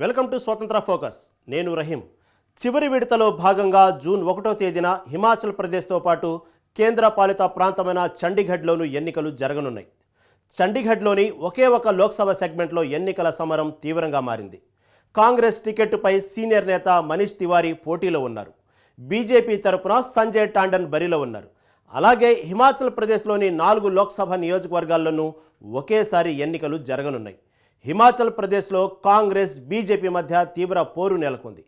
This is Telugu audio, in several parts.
వెల్కమ్ టు స్వతంత్ర ఫోకస్. నేను రహీం. చివరి విడతలో భాగంగా జూన్ 1వ తేదీన హిమాచల్ ప్రదేశ్తో పాటు కేంద్ర పాలిత ప్రాంతమైన చండీగఢ్లోనూ ఎన్నికలు జరగనున్నాయి. చండీగఢ్లోని ఒకే ఒక లోక్సభ సెగ్మెంట్లో ఎన్నికల సమరం తీవ్రంగా మారింది. కాంగ్రెస్ టికెట్టుపై సీనియర్ నేత మనీష్ తివారీ పోటీలో ఉన్నారు. బీజేపీ తరపున సంజయ్ టాండన్ బరిలో ఉన్నారు. అలాగే హిమాచల్ ప్రదేశ్లోని 4 లోక్సభ నియోజకవర్గాల్లోనూ ఒకేసారి ఎన్నికలు జరగనున్నాయి. హిమాచల్ ప్రదేశ్లో కాంగ్రెస్ బీజేపీ మధ్య తీవ్ర పోరు నెలకొంది.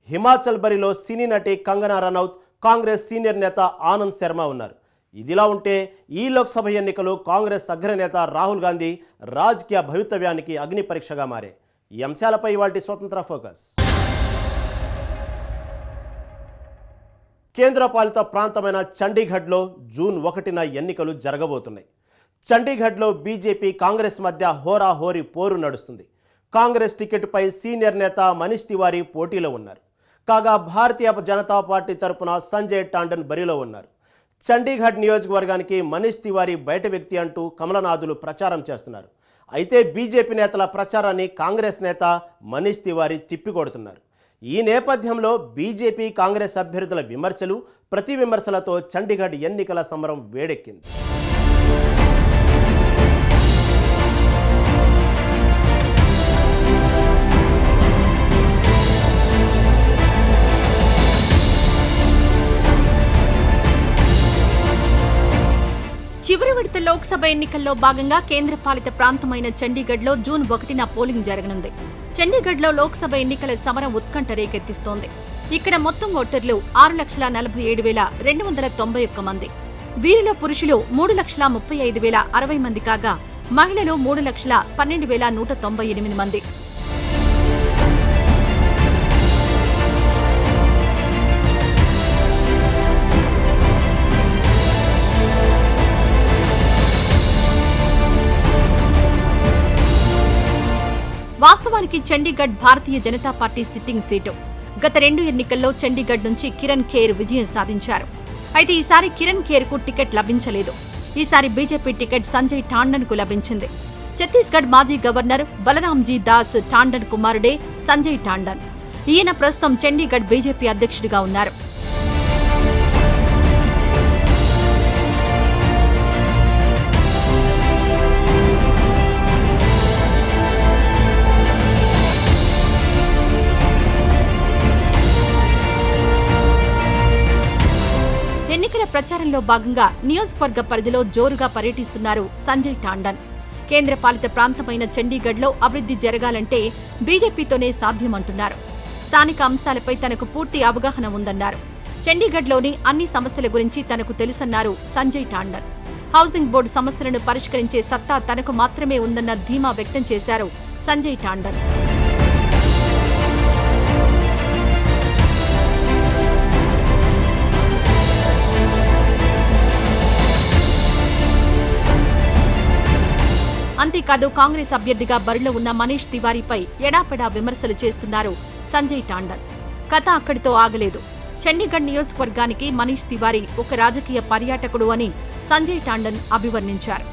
హిమాచల్ బరిలో సినీ నటి కంగనా రనౌత్, కాంగ్రెస్ సీనియర్ నేత ఆనంద్ శర్మ ఉన్నారు. ఇదిలా ఉంటే ఈ లోక్సభ ఎన్నికలు కాంగ్రెస్ అగ్రనేత రాహుల్ గాంధీ రాజకీయ భవితవ్యానికి అగ్ని పరీక్షగా మారాయి. ఈ అంశాలపై ఇవాల్టి స్వతంత్ర ఫోకస్. కేంద్రపాలిత ప్రాంతమైన చండీగఢ్లో జూన్ 1న ఎన్నికలు జరగబోతున్నాయి. చండీగఢ్లో బీజేపీ కాంగ్రెస్ మధ్య హోరాహోరీ పోరు నడుస్తుంది. కాంగ్రెస్ టికెట్పై సీనియర్ నేత మనీష్ తివారీ పోటీలో ఉన్నారు. కాగా భారతీయ జనతా పార్టీ తరపున సంజయ్ టాండన్ బరిలో ఉన్నారు. చండీగఢ్ నియోజకవర్గానికి మనీష్ తివారీ బయట వ్యక్తి అంటూ కమలనాథులు ప్రచారం చేస్తున్నారు. అయితే బీజేపీ నేతల ప్రచారాన్ని కాంగ్రెస్ నేత మనీష్ తివారీ తిప్పికొడుతున్నారు. ఈ నేపథ్యంలో బీజేపీ కాంగ్రెస్ అభ్యర్థుల విమర్శలు, ప్రతి విమర్శలతో చండీగఢ్ ఎన్నికల సమరం వేడెక్కింది. చివరి విడత లోక్సభ ఎన్నికల్లో భాగంగా కేంద్రపాలిత ప్రాంతమైన చండీగఢ్లో జూన్ 1న పోలింగ్ జరగనుంది. చండీగఢ్లో లోక్సభ ఎన్నికల సమరం ఉత్కంఠ రేకెత్తిస్తోంది. ఇక్కడ మొత్తం ఓటర్లు 6,47,291 మంది. వీరిలో పురుషులు 3,35,060 మంది కాగా మహిళలు 3,12,198 మంది. వాస్తవానికి Chandigarh Bharatiya Janata party sitting seat. గత 2 ఎన్నికల్లో చండీగఢ్ నుంచి కిరణ్ ఖేర్ విజయం సాధించారు. అయితే ఈసారి కిరణ్ ఖేర్ కు టికెట్ లభించలేదు. ఈసారి బీజేపీ టికెట్ సంజయ్ టాండన్ కు లభించింది. ఛత్తీస్గఢ్ మాజీ గవర్నర్ బలరాంజీ దాస్ టాండన్ కుమారుడే సంజయ్ టాండన్. ఈయన ప్రస్తుతం చండీగఢ్ బీజేపీ అధ్యక్షుడిగా ఉన్నారు. ఎన్నికల ప్రచారంలో భాగంగా నియోజకవర్గ పరిధిలో జోరుగా పర్యటిస్తున్నారు సంజయ్ టాండన్. కేంద్రపాలిత ప్రాంతమైన చండీగఢ్లో అభివృద్ధి జరగాలంటే బీజేపీతోనే సాధ్యమంటున్నారు. స్థానిక అంశాలపై తనకు పూర్తి అవగాహన ఉందన్నారు. చండీగఢ్లోని అన్ని సమస్యల గురించి తనకు తెలుసన్నారు సంజయ్ టాండన్. హౌసింగ్ బోర్డు సమస్యలను పరిష్కరించే సత్తా తనకు మాత్రమే ఉందన్న ధీమా వ్యక్తం చేశారు సంజయ్ టాండన్. అంతేకాదు కాంగ్రెస్ అభ్యర్థిగా బరిలో ఉన్న మనీష్ తివారీపై ఎడాపెడా విమర్శలు చేస్తున్నారు సంజయ్ టాండన్. కథ అక్కడితో ఆగలేదు. చండీగఢ్ నియోజకవర్గానికి మనీష్ తివారీ ఒక రాజకీయ పర్యాటకుడు అని సంజయ్ టాండన్ అభివర్ణించారు.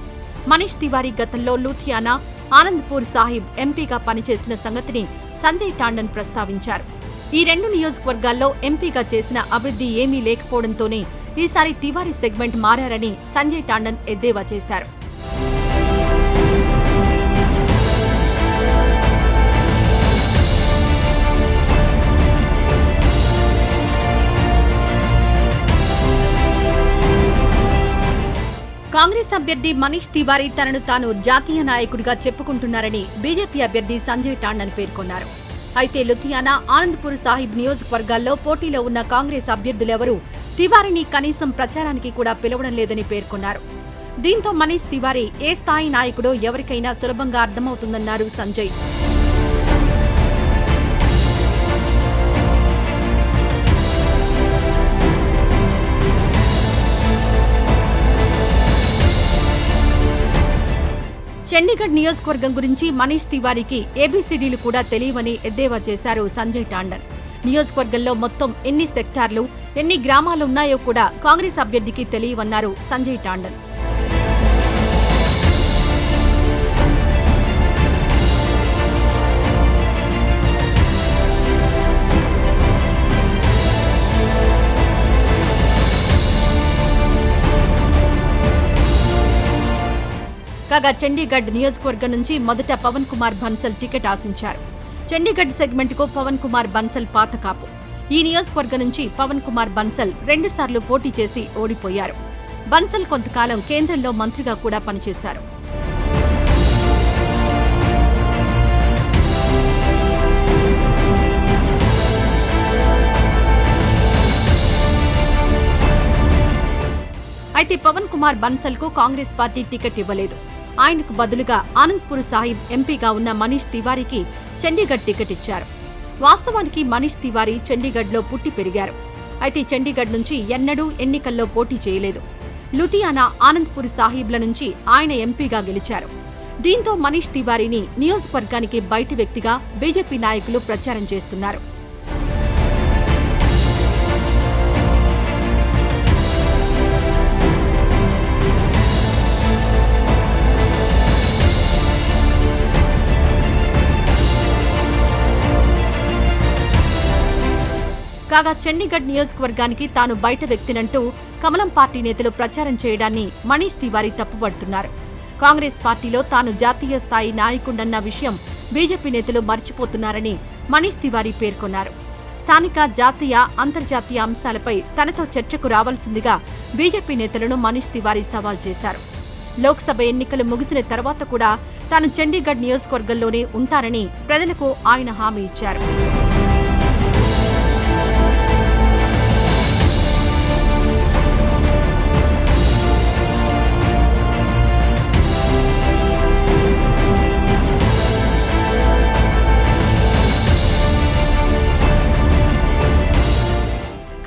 మనీష్ తివారీ గతంలో లూథియానా, ఆనంద్పూర్ సాహిబ్ ఎంపీగా పనిచేసిన సంగతిని సంజయ్ టాండన్ ప్రస్తావించారు. ఈ 2 నియోజకవర్గాల్లో ఎంపీగా చేసిన అభివృద్ధి ఏమీ లేకపోవడంతోనే ఈసారి తివారీ సెగ్మెంట్ మారారని సంజయ్ టాండన్ ఎద్దేవా చేశారు. కాంగ్రెస్ అభ్యర్థి మనీష్ తివారీ తనను తాను జాతీయ నాయకుడిగా చెప్పుకుంటున్నారని బీజేపీ అభ్యర్థి సంజయ్ టాండన్ పేర్కొన్నారు. అయితే లుధియానా, ఆనంద్పూర్ సాహిబ్ నియోజకవర్గాల్లో పోటీలో ఉన్న కాంగ్రెస్ అభ్యర్థులెవరూ తివారీని కనీసం ప్రచారానికి కూడా పిలవడం లేదని పేర్కొన్నారు. దీంతో మనీష్ తివారీ ఏ స్థాయి నాయకుడో ఎవరికైనా సులభంగా అర్థమవుతుందన్నారు సంజయ్. చండీగఢ్ నియోజకవర్గం గురించి మనీష్ తివారీకి ఏబీసీడీలు కూడా తెలియవని ఎద్దేవా చేశారు సంజయ్ టాండన్. నియోజకవర్గంలో మొత్తం ఎన్ని సెక్టార్లు, ఎన్ని గ్రామాలున్నాయో కూడా కాంగ్రెస్ అభ్యర్థికి తెలియవన్నారు సంజయ్ టాండన్. కాగా చండీగఢ్ నియోజకవర్గం నుంచి మొదట పవన్ కుమార్ బన్సల్ టికెట్ ఆశించారు. చండీగఢ్ సెగ్మెంట్కు పవన్ కుమార్ బన్సల్ పాత కాపు. ఈ నియోజకవర్గం నుంచి పవన్ కుమార్ బన్సల్ 2 సార్లు పోటీ చేసి ఓడిపోయారు. బన్సల్ కొంతకాలం కేంద్రంలో మంత్రిగా కూడా పనిచేశారు. అయితే పవన్ కుమార్ బన్సల్కు కాంగ్రెస్ పార్టీ టికెట్ ఇవ్వలేదు. ఆయనకు బదులుగా ఆనంద్పూర్ సాహిబ్ ఎంపీగా ఉన్న మనీష్ తివారీకి చండీగఢ్ టికెట్ ఇచ్చారు. వాస్తవానికి మనీష్ తివారీ చండీగఢ్లో పుట్టి పెరిగారు. అయితే చండీగఢ్ నుంచి ఎన్నడూ ఎన్నికల్లో పోటీ చేయలేదు. లుధియానా, ఆనంద్పూర్ సాహిబ్ల నుంచి ఆయన ఎంపీగా గెలిచారు. దీంతో మనీష్ తివారీని నియోజకవర్గానికి బయటి వ్యక్తిగా బీజేపీ నాయకులు ప్రచారం చేస్తున్నారు. కాగా చండీగఢ్ నియోజకవర్గానికి తాను బయట వ్యక్తినంటూ కమలం పార్టీ నేతలు ప్రచారం చేయడాన్ని మనీష్ తివారీ తప్పుపడుతున్నారు. కాంగ్రెస్ పార్టీలో తాను జాతీయ స్థాయి నాయకుడన్న విషయం బీజేపీ నేతలు మర్చిపోతున్నారని మనీష్ తివారీ పేర్కొన్నారు. స్థానిక, జాతీయ, అంతర్జాతీయ అంశాలపై తనతో చర్చకు రావాల్సిందిగా బీజేపీ నేతలను మనీష్ తివారీ సవాల్ చేశారు. లోక్సభ ఎన్నికలు ముగిసిన తర్వాత కూడా తాను చండీగఢ్ నియోజకవర్గంలోనే ఉంటారని ప్రజలకు ఆయన హామీ ఇచ్చారు.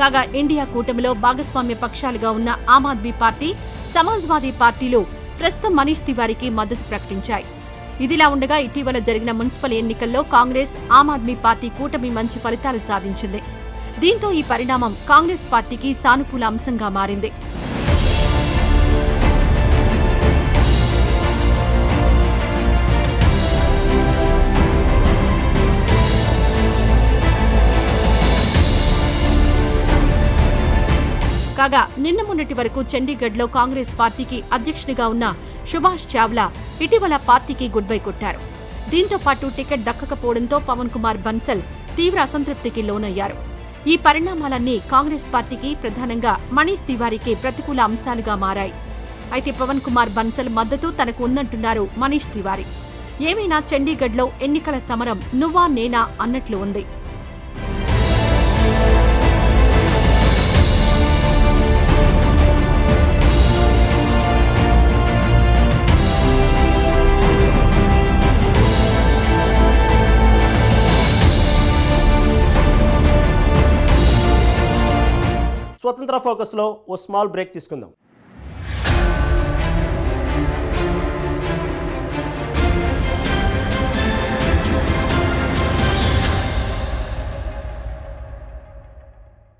కాగా ఇండియా కూటమిలో భాగస్వామ్య పక్షాలుగా ఉన్న ఆమ్ ఆద్మీ పార్టీ, సమాజ్వాదీ పార్టీలు ప్రస్తుతం మనీష్ తివారీకి మద్దతు ప్రకటించాయి. ఇదిలా ఉండగా ఇటీవల జరిగిన మున్సిపల్ ఎన్నికల్లో కాంగ్రెస్, ఆమ్ ఆద్మీ పార్టీ కూటమి మంచి ఫలితాలు సాధించింది. దీంతో ఈ పరిణామం కాంగ్రెస్ పార్టీకి సానుకూల అంశంగా మారింది. కాగా నిన్న మొన్నటి వరకు చండీగఢ్లో కాంగ్రెస్ పార్టీకి అధ్యక్షుడిగా ఉన్న సుభాష్ చావ్లా ఇటీవల పార్టీకి గుడ్ బై కొట్టారు. దీంతో పాటు టికెట్ దక్కకపోవడంతో పవన్ కుమార్ బన్సల్ తీవ్ర అసంతృప్తికి లోనయ్యారు. ఈ పరిణామాలన్నీ కాంగ్రెస్ పార్టీకి, ప్రధానంగా మనీష్ తివారీకి ప్రతికూల అంశాలుగా మారాయి. అయితే పవన్ కుమార్ బన్సల్ మద్దతు తనకు ఉందంటున్నారు మనీష్ తివారీ. ఏమైనా చండీగఢ్లో ఎన్నికల సమరం నువ్వా నేనా అన్నట్లు ఉంది. స్వతంత్ర ఫోకస్లో ఓ స్మాల్ బ్రేక్ తీసుకుందాం.